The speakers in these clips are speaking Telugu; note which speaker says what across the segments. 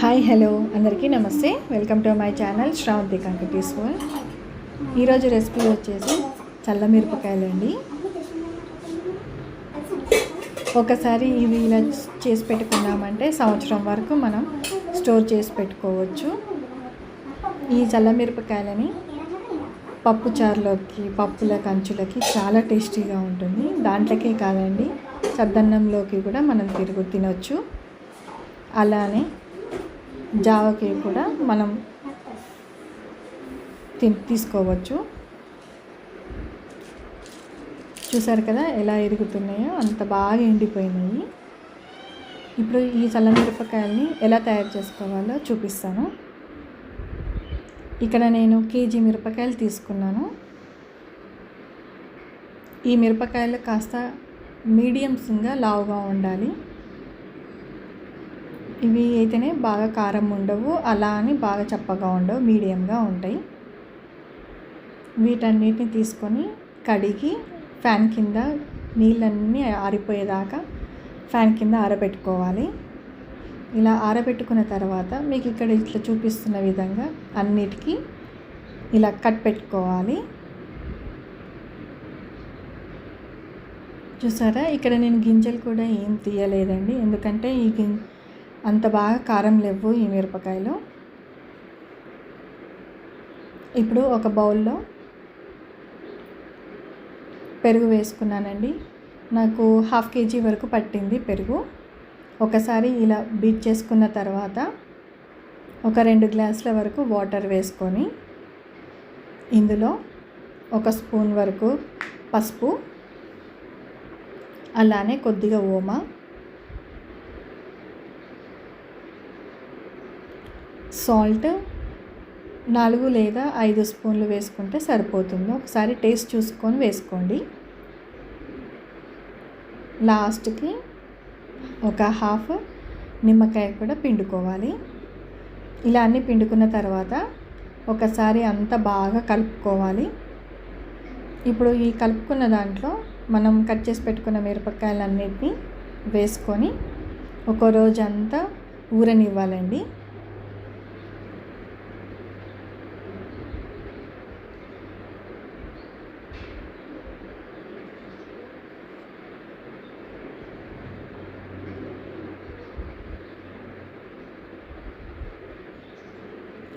Speaker 1: హాయ్ హలో అందరికీ నమస్తే. Welcome to my channel Shravanti Kankati's world. ఈరోజు రెసిపీ వచ్చేసి చల్లమిరపకాయలండి. ఒకసారి ఇవి ఇలా చేసి పెట్టుకున్నామంటే సంవత్సరం వరకు మనం స్టోర్ చేసి పెట్టుకోవచ్చు. ఈ చల్లమిరపకాయలని పప్పు చారులోకి, పప్పుల కంచులకి చాలా టేస్టీగా ఉంటుంది. దాంట్లోకే కాదండి, సద్దన్నంలోకి కూడా మనం తినొచ్చు. అలానే జావకి కూడా మనం తీసుకోవచ్చు. చూసారు కదా ఎలా ఎరుగుతున్నాయో, అంత బాగా ఎండిపోయినాయి. ఇప్పుడు ఈ చల్లమిరపకాయల్ని ఎలా తయారు చేసుకోవాలో చూపిస్తాను. ఇక్కడ నేను కేజీ మిరపకాయలు తీసుకున్నాను. ఈ మిరపకాయలు కాస్త మీడియంగా లావుగా ఉండాలి. ఇవి అయితేనే బాగా కారం ఉండవు, అలా అని బాగా చప్పగా ఉండవు, మీడియంగా ఉంటాయి. వీటన్నిటిని తీసుకొని కడిగి ఫ్యాన్ కింద నీళ్ళన్నీ ఆరిపోయేదాకా ఫ్యాన్ కింద ఆరబెట్టుకోవాలి. ఇలా ఆరబెట్టుకున్న తర్వాత మీకు ఇక్కడ ఇట్లా చూపిస్తున్న విధంగా అన్నిటికీ ఇలా కట్ పెట్టుకోవాలి. చూసారా, ఇక్కడ నేను గింజలు కూడా ఏం తీయలేదండి, ఎందుకంటే ఈ అంత బాగా కారం లేవు ఈ మిరపకాయలు. ఇప్పుడు ఒక బౌల్లో పెరుగు వేసుకున్నానండి. నాకు 1/2 kg వరకు పట్టింది పెరుగు. ఒకసారి ఇలా బీట్ చేసుకున్న తర్వాత ఒక 2 గ్లాసుల వరకు వాటర్ వేసుకొని ఇందులో 1 స్పూన్ వరకు పసుపు, అలానే కొద్దిగా ఓమా, సాల్ట్ 4 లేదా 5 స్పూన్లు వేసుకుంటే సరిపోతుంది. ఒకసారి టేస్ట్ చూసుకొని వేసుకోండి. లాస్ట్కి ఒక 1/2 నిమ్మకాయ కూడా పిండుకోవాలి. ఇలా అన్నీ పిండుకున్న తర్వాత ఒకసారి అంతా బాగా కలుపుకోవాలి. ఇప్పుడు ఈ కలుపుకున్న దాంట్లో మనం కట్ చేసి పెట్టుకున్న మిరపకాయలన్నిటినీ వేసుకొని ఒక రోజంతా ఊరనివ్వాలండి.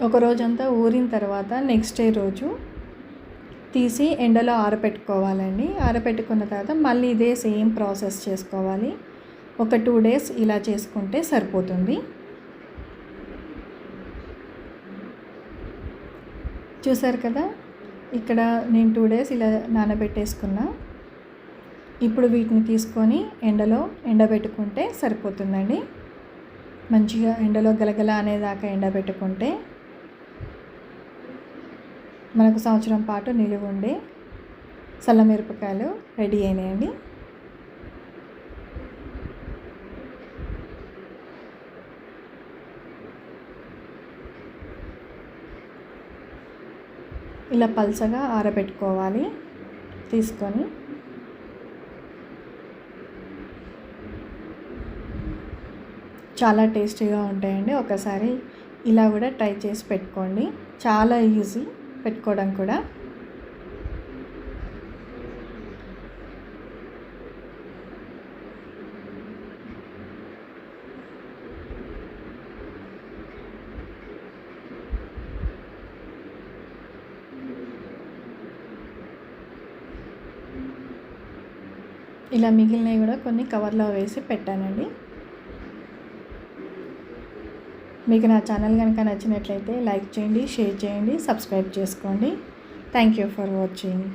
Speaker 1: ఒక రోజంతా ఊరిన తర్వాత నెక్స్ట్ డే రోజు తీసి ఎండలో ఆరబెట్టుకోవాలండి. ఆరబెట్టుకున్న తర్వాత మళ్ళీ ఇదే సేమ్ ప్రాసెస్ చేసుకోవాలి. ఒక 2 days ఇలా చేసుకుంటే సరిపోతుంది. చూసారు కదా, ఇక్కడ నేను 2 days ఇలా నానబెట్టేసుకున్నా. ఇప్పుడు వీటిని తీసుకొని ఎండలో ఎండబెట్టుకుంటే సరిపోతుందండి. మంచిగా ఎండలో గలగల అనేదాకా ఎండబెట్టుకుంటే మనకు సంవత్సరం పాటు నిలువ ఉండే చల్లమిరపకాయలు రెడీ అయినాయండి. ఇలా పల్చగా ఆరబెట్టుకోవాలి. తీసుకొని చాలా టేస్టీగా ఉంటాయండి. ఒకసారి ఇలా కూడా ట్రై చేసి పెట్టుకోండి. చాలా ఈజీ పెట్టుకోవడం కూడా. ఇలా మిగిలినవి కూడా కొన్ని కవర్లో వేసి పెట్టానండి. మీకు నా ఛానల్ కనుక నచ్చినట్లయితే లైక్ చేయండి, షేర్ చేయండి, సబ్స్క్రైబ్ చేసుకోండి. Thank you for watching.